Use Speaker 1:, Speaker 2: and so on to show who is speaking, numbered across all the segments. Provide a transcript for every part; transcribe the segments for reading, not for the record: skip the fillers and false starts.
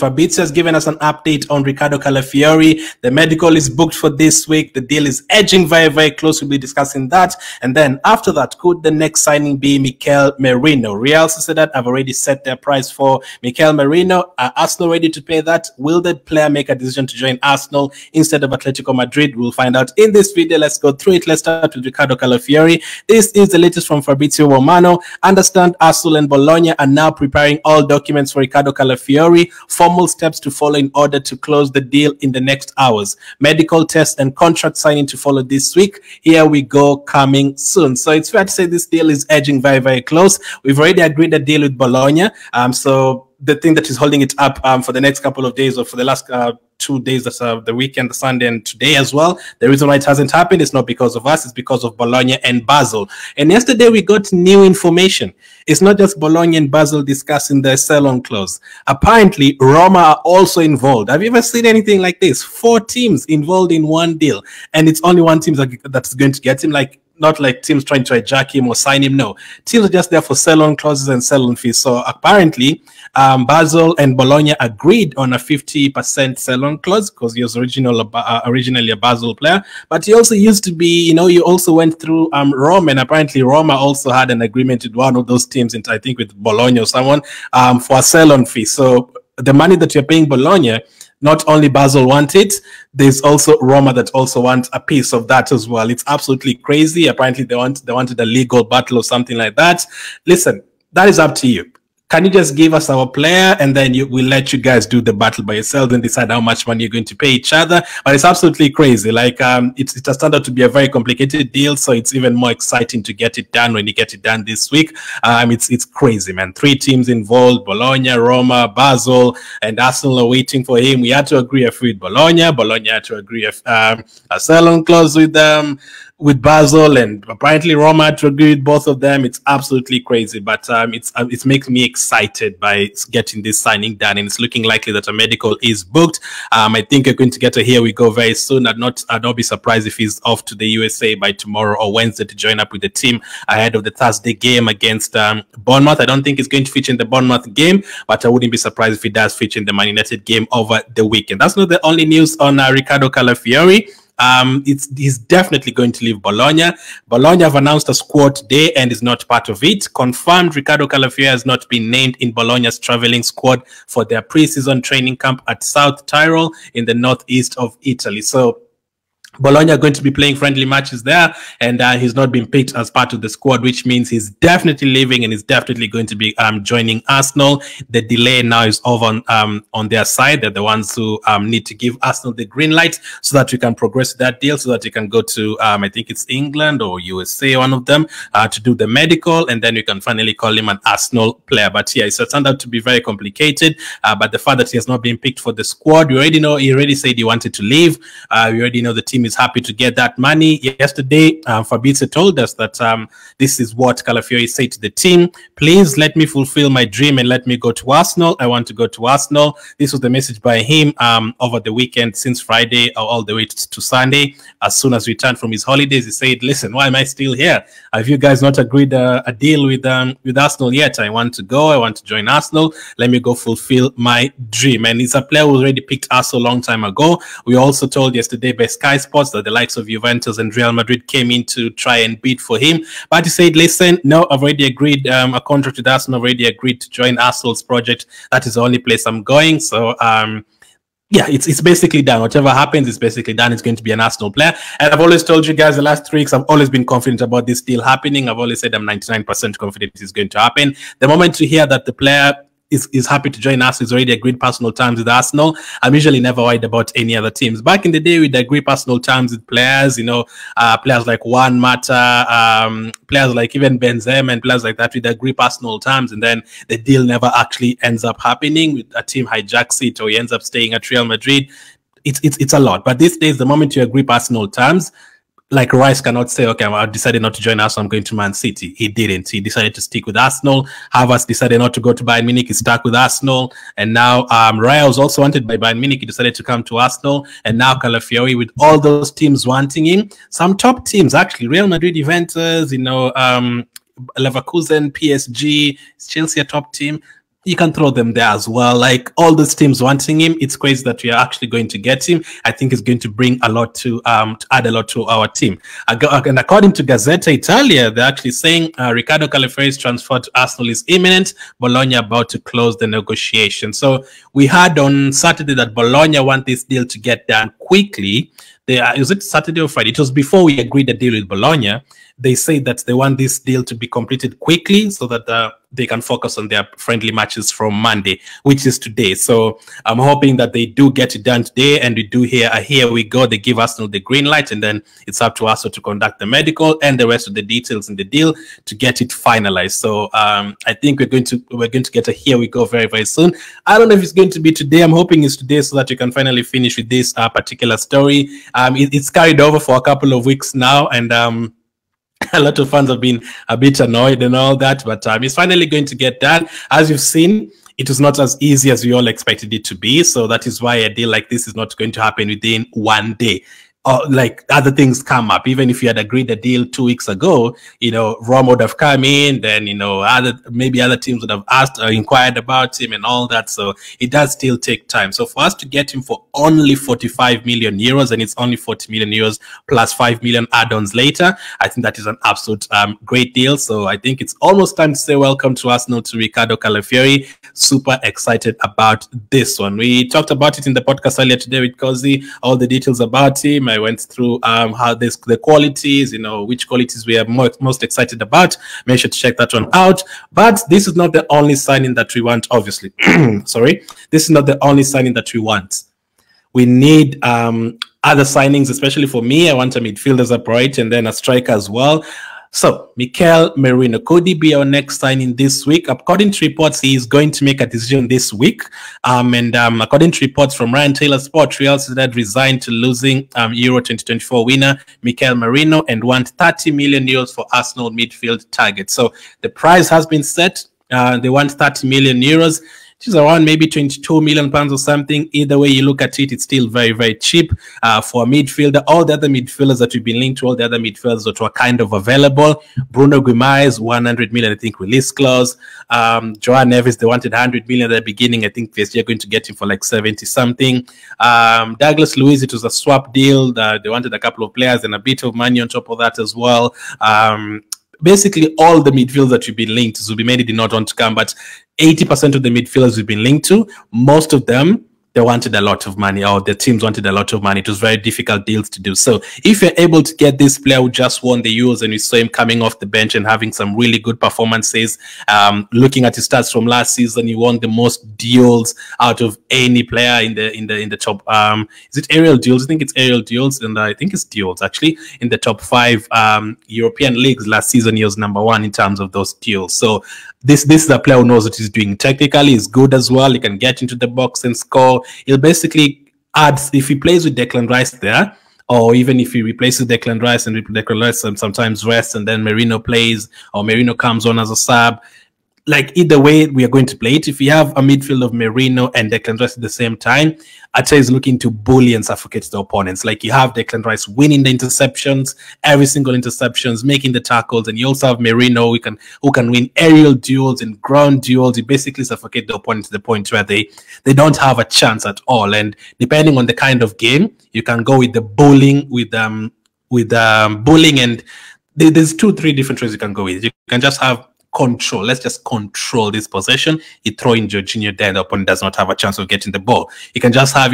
Speaker 1: Fabrizio has given us an update on Riccardo Calafiori. The medical is booked for this week. The deal is edging very, very close. We'll be discussing that. And then after that, could the next signing be Mikel Merino? Real Sociedad have already set their price for Mikel Merino. Are Arsenal ready to pay that? Will the player make a decision to join Arsenal instead of Atletico Madrid? We'll find out in this video. Let's go through it. Let's start with Riccardo Calafiori. This is the latest from Fabrizio Romano. Understand Arsenal and Bologna are now preparing all documents for Riccardo Calafiori. Formal steps to follow in order to close the deal in the next hours. Medical tests and contract signing to follow this week. Here we go, coming soon. So it's fair to say this deal is edging very, very close. We've already agreed a deal with Bologna. So the thing that is holding it up for the next couple of days, or for the last 2 days, that's the weekend, the Sunday, and today as well. The reason why it hasn't happened is not because of us, it's because of Bologna and Basel. And yesterday we got new information. It's not just Bologna and Basel discussing the sell-on clause. Apparently, Roma are also involved. Have you ever seen anything like this? 4 teams involved in one deal, and it's only one team that's going to get him. Not like teams trying to hijack him or sign him. No, teams are just there for sell-on clauses and sell-on fees. So apparently, Basel and Bologna agreed on a 50% sell-on clause because he was originally a Basel player, but he also used to be, he also went through Roma, and apparently Roma also had an agreement with one of those teams, I think with Bologna or someone, for a sell-on fee. So the money that you're paying Bologna, not only Basel want it, there's also Roma that also want a piece of that as well. It's absolutely crazy. Apparently they wanted a legal battle or something like that. Listen, that is up to you. Can you just give us our player, and then we'll let you guys do the battle by yourselves and decide how much money you're going to pay each other? But it's absolutely crazy. It has turned out to be a very complicated deal, so it's even more exciting to get it done when you get it done this week. It's crazy, man. 3 teams involved: Bologna, Roma, Basel, and Arsenal are waiting for him. We had to agree a fee with Bologna. Bologna had to agree a sell-on clause with Basel, and apparently Roma had to agree with both of them. It's absolutely crazy, but it makes me excited by getting this signing done, and it's looking likely that a medical is booked. I think you're going to get a here we go very soon. I'd not be surprised if he's off to the USA by tomorrow or Wednesday to join up with the team ahead of the Thursday game against Bournemouth. I don't think he's going to feature in the Bournemouth game, but I wouldn't be surprised if he does feature in the Man United game over the weekend. That's not the only news on Riccardo Calafiori. He's definitely going to leave Bologna. Bologna have announced a squad today and is not part of it. Confirmed, Riccardo Calafiori has not been named in Bologna's traveling squad for their pre-season training camp at South Tyrol in the northeast of Italy. So Bologna are going to be playing friendly matches there, and he's not been picked as part of the squad, which means he's definitely leaving and is definitely going to be joining Arsenal. The delay now is over on their side. They're the ones who need to give Arsenal the green light so that we can progress that deal, so that you can go to, I think it's England or USA, one of them, to do the medical, and then you can finally call him an Arsenal player. But yeah, it's turned out to be very complicated, but the fact that he has not been picked for the squad, we already know, he already said he wanted to leave. We already know the team is happy to get that money. Yesterday, Fabrizio told us that this is what Calafiori said to the team: please let me fulfill my dream and let me go to Arsenal. I want to go to Arsenal. This was the message by him over the weekend, since Friday all the way to Sunday. As soon as we returned from his holidays, he said, listen, why am I still here? Have you guys not agreed a deal with Arsenal yet? I want to go. I want to join Arsenal. Let me go fulfill my dream. And he's a player who already picked Arsenal a long time ago. We also told yesterday by Sky Sports that the likes of Juventus and Real Madrid came in to try and bid for him, but he said, listen, no, I've already agreed a contract with Arsenal. I've already agreed to join Arsenal's project. That is the only place I'm going. So yeah, it's basically done. Whatever happens, it's basically done. It's going to be an Arsenal player. And I've always told you guys the last 3 weeks, I've always been confident about this deal happening. I've always said I'm 99% confident it's going to happen. The moment you hear that the player is happy to join us, he's already agreed personal terms with Arsenal, I'm usually never worried about any other teams. Back in the day, we'd agree personal terms with players, players like Juan Mata, players like even Benzema and players like that, we'd agree personal terms, and then the deal never actually ends up happening. With a team hijacks it, or he ends up staying at Real Madrid. It's a lot. But these days, the moment you agree personal terms, like Rice cannot say, okay, I decided not to join Arsenal, I'm going to Man City. He didn't. He decided to stick with Arsenal. Havertz decided not to go to Bayern Munich. He stuck with Arsenal. And now Raya was also wanted by Bayern Munich. He decided to come to Arsenal. And now Calafiori, with all those teams wanting him, some top teams, actually, Real Madrid, Juventus, Leverkusen, PSG, is Chelsea a top team? you can throw them there as well. Like all those teams wanting him, it's crazy that we are actually going to get him. I think it's going to bring a lot to add a lot to our team. And according to Gazzetta Italia, they're actually saying Riccardo Calafiori's transfer to Arsenal is imminent. Bologna about to close the negotiation. So we heard on Saturday that Bologna want this deal to get done quickly. Was it Saturday or Friday? It was before we agreed the deal with Bologna. They say that they want this deal to be completed quickly so that they can focus on their friendly matches from Monday, which is today. So I'm hoping that they do get it done today, and we do here we go. They give Arsenal the green light, and then it's up to us to conduct the medical and the rest of the details in the deal to get it finalized. So I think we're going to get a here we go very, very soon. I don't know if it's going to be today. I'm hoping it's today so that we can finally finish with this particular story. It's carried over for a couple of weeks now, and a lot of fans have been a bit annoyed and all that, but it's finally going to get done. As you've seen, it was not as easy as we all expected it to be. So that is why a deal like this is not going to happen within one day. Like other things come up. Even if you had agreed a deal 2 weeks ago, Rome would have come in, then maybe other teams would have asked or inquired about him and all that. So it does still take time. So for us to get him for only 45 million euros, and it's only 40 million euros plus 5 million add-ons later, I think that is an absolute great deal. So I think it's almost time to say welcome to Arsenal to Riccardo Calafiori. Super excited about this one. We talked about it in the podcast earlier today with Cozy, all the details about him. I went through how the qualities, which qualities we are most excited about. Make sure to check that one out. But this is not the only signing that we want, obviously. Sorry. This is not the only signing that we want. We need other signings, especially for me. I want a midfielder as a priority and then a striker as well. So, Mikel Merino, could he be our next signing this week? According to reports, he is going to make a decision this week. According to reports from Ryan Taylor Sport, Real Sociedad resigned to losing Euro 2024 winner Mikel Merino and want 30 million euros for Arsenal midfield target. So, the price has been set. They want 30 million euros. Which is around maybe 22 million pounds or something. Either way you look at it, it's still very, very cheap for a midfielder. All the other midfielders that we've been linked to, all the other midfielders that were kind of available. Bruno Guimaraes, 100 million, I think, release clause. Joao Neves, they wanted 100 million at the beginning. I think PSG are going to get him for like 70 something. Douglas Luiz, it was a swap deal. They wanted a couple of players and a bit of money on top of that as well. Basically, all the midfielders that we've been linked to, Zubimendi did not want to come, but 80% of the midfielders we've been linked to, most of them, they wanted a lot of money, or the teams wanted a lot of money. It was very difficult deals to do. So if you're able to get this player who just won the Euros and we saw him coming off the bench and having some really good performances, looking at his stats from last season, he won the most duels out of any player in the top. Is it aerial duels? I think it's aerial duels, and I think it's duels actually in the top 5 European leagues last season. He was #1 in terms of those duels. So this is a player who knows what he's doing. Technically, he's good as well. He can get into the box and score. He'll basically add, if he plays with Declan Rice there, or even if he replaces Declan Rice and Declan Rice sometimes rests and then Merino plays, or Merino comes on as a sub. Like either way, we are going to play it. If you have a midfield of Merino and Declan Rice at the same time, Acha is looking to bully and suffocate the opponents. Like you have Declan Rice winning the interceptions, every single interceptions, making the tackles, and you also have Merino who can win aerial duels and ground duels. You basically suffocate the opponent to the point where they don't have a chance at all. And depending on the kind of game, you can go with the bullying bullying, and there's 2-3 different ways you can go with. You can just have control. Let's just control this possession. You throw in Jorginho there, the opponent does not have a chance of getting the ball. You can just have,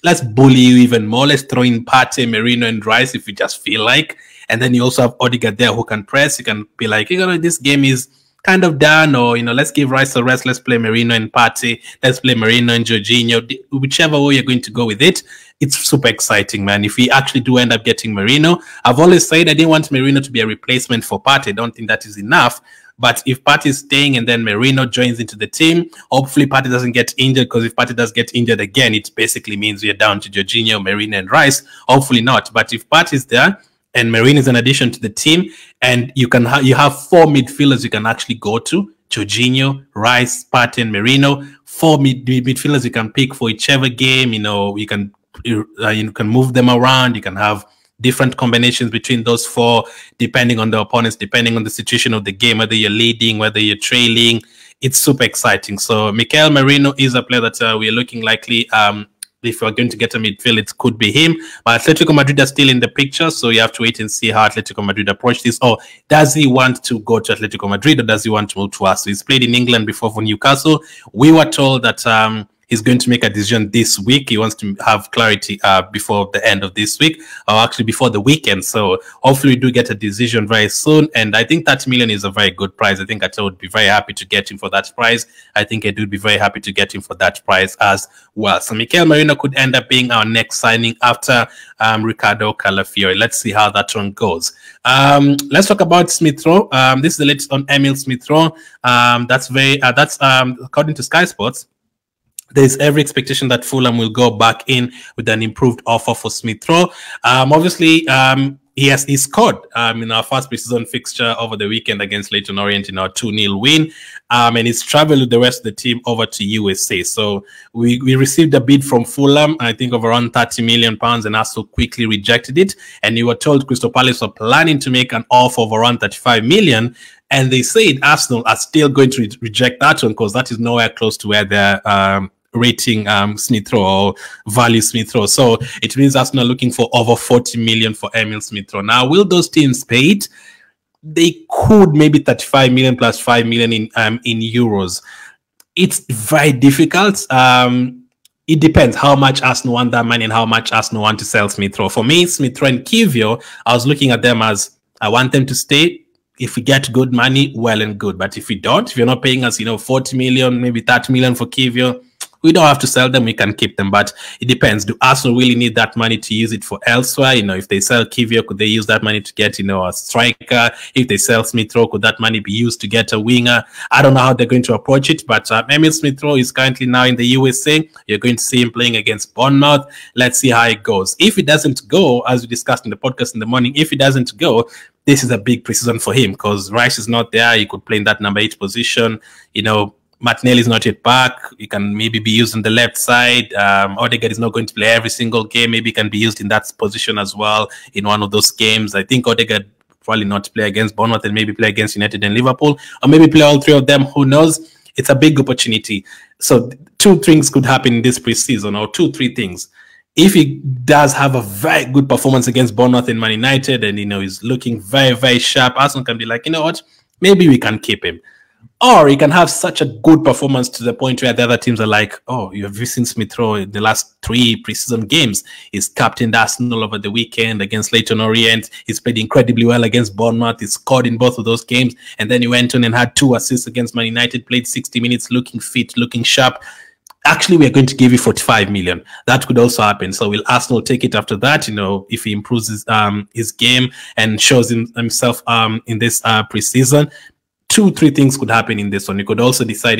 Speaker 1: let's bully you even more. Let's throw in Partey, Merino, and Rice if you just feel like. And then you also have Odegaard there who can press. You can be like, this game is kind of done, or, let's give Rice a rest. Let's play Merino and Partey. Let's play Merino and Jorginho. Whichever way you're going to go with it, it's super exciting, man. If we actually do end up getting Merino, I've always said I didn't want Merino to be a replacement for Partey. I don't think that is enough. But if Partey is staying and then Merino joins into the team, hopefully Partey doesn't get injured, because if Partey does get injured again, it basically means we are down to Jorginho, Merino, and Rice. Hopefully not. But if Partey is there and Merino is an addition to the team, and you have 4 midfielders you can actually go to, Jorginho, Rice, Partey, and Merino, 4 midfielders you can pick for whichever game. You can move them around. You can have different combinations between those 4, depending on the opponents, depending on the situation of the game, whether you're leading, whether you're trailing. it's super exciting. So Mikel Merino is a player that we're looking likely. If we're going to get a midfield, it could be him. But Atletico Madrid are still in the picture, so you have to wait and see how Atletico Madrid approach this. Or does he want to go to Atletico Madrid, or does he want to move to us? So he's played in England before for Newcastle. We were told that he's going to make a decision this week. He wants to have clarity before the end of this week, or actually before the weekend. So hopefully we do get a decision very soon. And I think 30 million is a very good price. I think I would be very happy to get him for that price. I think I would be very happy to get him for that price as well. So Mikel Merino could end up being our next signing after Ricardo Calafiori. Let's see how that one goes. Let's talk about Smith Rowe. This is the latest on Emil Smith Rowe. That's according to Sky Sports. There's every expectation that Fulham will go back in with an improved offer for Smith Rowe. Obviously, he scored in our first preseason fixture over the weekend against Leyton Orient in our 2-0 win. And he's traveled with the rest of the team over to USA. So we received a bid from Fulham, I think of around £30 million, and also quickly rejected it. And you were told Crystal Palace were planning to make an offer of around 35 million. And they said Arsenal are still going to reject that one because that is nowhere close to where they're rating Smith Rowe or value Smith Rowe. So it means Arsenal are looking for over 40 million for Emil Smith Rowe. Now, will those teams pay it? They could, maybe 35 million plus 5 million in euros. It's very difficult. It depends how much Arsenal want that money and how much Arsenal want to sell Smith Rowe. For me, Smith Rowe and Kivio, I was looking at them as I want them to stay. If we get good money, well and good. But if we don't, if you're not paying us, 40 million, maybe 30 million for Kivio, we don't have to sell them. We can keep them. But it depends. Do Arsenal really need that money to use it for elsewhere? If they sell Kivio, could they use that money to get, a striker? If they sell Smith Rowe, could that money be used to get a winger? I don't know how they're going to approach it. But Emil Smith Rowe is currently now in the USA. You're going to see him playing against Bournemouth. Let's see how it goes. If it doesn't go, as we discussed in the podcast in the morning, if it doesn't go, this is a big preseason for him because Rice is not there. He could play in that number 8 position. Martinelli is not yet back. He can maybe be used on the left side. Odegaard is not going to play every single game. Maybe he can be used in that position as well in one of those games. I think Odegaard probably not play against Bournemouth and maybe play against United and Liverpool, or maybe play all three of them. Who knows? It's a big opportunity. So 2 things could happen in this preseason, or 2-3 things. If he does have a very good performance against Bournemouth and Man United, and he's looking very, very sharp, Arsenal can be like, you know what, maybe we can keep him. Or he can have such a good performance to the point where the other teams are like, oh, you have seen Smith Rowe in the last 3 preseason games. He's captained Arsenal over the weekend against Leyton Orient. He's played incredibly well against Bournemouth. He scored in both of those games. And then he went on and had 2 assists against Man United, played 60 minutes, looking fit, looking sharp. Actually, we're going to give you 45 million. That could also happen. So will Arsenal take it after that? If he improves his game and shows himself in this preseason? 2-3 things could happen in this one. You could also decide,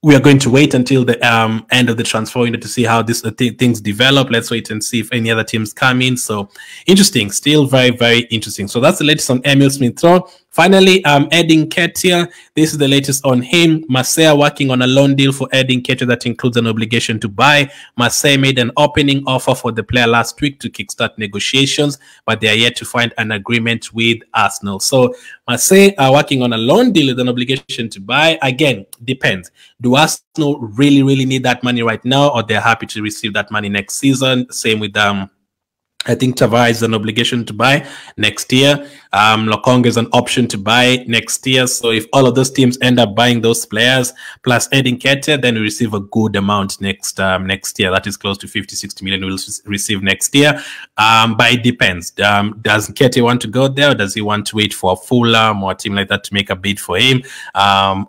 Speaker 1: we are going to wait until the end of the transfer window to see how this things develop. Let's wait and see if any other teams come in. So interesting, still very, very interesting. So that's the latest on Emil Smith Rowe. Finally, Edin Nketiah. This is the latest on him. Marseille working on a loan deal for Edin Nketiah that includes an obligation to buy. Marseille made an opening offer for the player last week to kickstart negotiations, but they are yet to find an agreement with Arsenal. So Marseille are working on a loan deal with an obligation to buy. Again, depends. Do Arsenal really, really need that money right now, or they're happy to receive that money next season? Same with I think Tavares is an obligation to buy next year. Lokonga is an option to buy next year. So if all of those teams end up buying those players plus Edin Nketiah, then we receive a good amount next year. That is close to 50-60 million we'll receive next year. But it depends. Does Nketiah want to go there, or does he want to wait for a Fulham or a team like that to make a bid for him?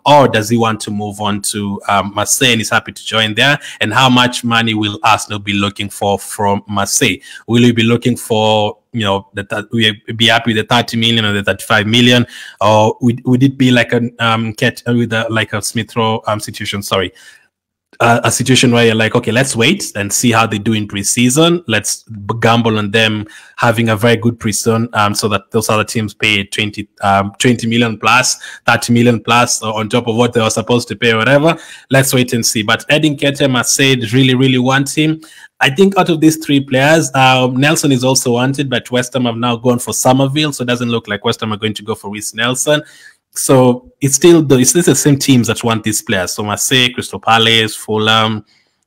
Speaker 1: Or does he want to move on to Marseille and is happy to join there? And how much money will Arsenal be looking for from Marseille? Will we be looking for, that we be happy with the 30 million or the 35 million, or would it be like like a Smith Rowe situation? Sorry, a situation where you're like, okay, let's wait and see how they do in preseason. Let's gamble on them having a very good preseason, so that those other teams pay 20 million plus, 30 million plus on top of what they were supposed to pay or whatever. Let's wait and see. But Edin Nketiah, Marseille really, really wants him. I think out of these 3 players, Nelson is also wanted, but West Ham have now gone for Somerville, so it doesn't look like West Ham are going to go for Reece Nelson. So it's still the same teams that want these players. So Marseille, Crystal Palace, Fulham,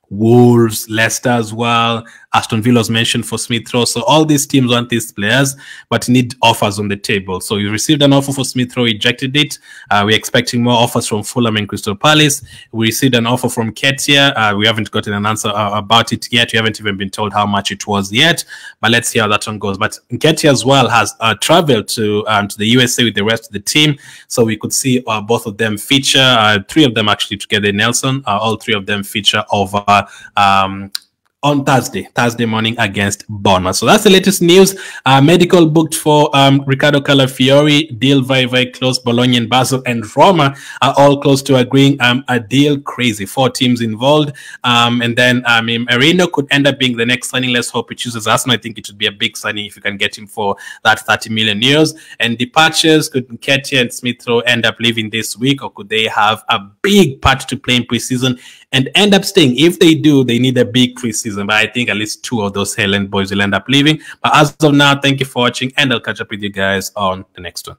Speaker 1: Wolves, Leicester as well. Aston Villa was mentioned for Smith Rowe. So all these teams want these players, but need offers on the table. So we received an offer for Smith Rowe, rejected it. We're expecting more offers from Fulham and Crystal Palace. We received an offer from Ketia. We haven't gotten an answer about it yet. We haven't even been told how much it was yet. But let's see how that one goes. But Ketia as well has traveled to the USA with the rest of the team. So we could see both of them feature. Three of them actually together, Nelson. All three of them feature over on Thursday morning against Bournemouth. So that's the latest news. Medical booked for Riccardo Calafiori. Deal very, very close. Bologna and Basel and Roma are all close to agreeing a deal. Crazy. 4 teams involved. And then Merino could end up being the next signing. Let's hope he chooses Arsenal. I think it would be a big signing if you can get him for that 30 million euros. And departures, could Nketiah and Smith Rowe end up leaving this week, or could they have a big part to play in preseason and end up staying? If they do, they need a big preseason. But I think at least 2 of those Haaland boys will end up leaving. But as of now, thank you for watching, and I'll catch up with you guys on the next one.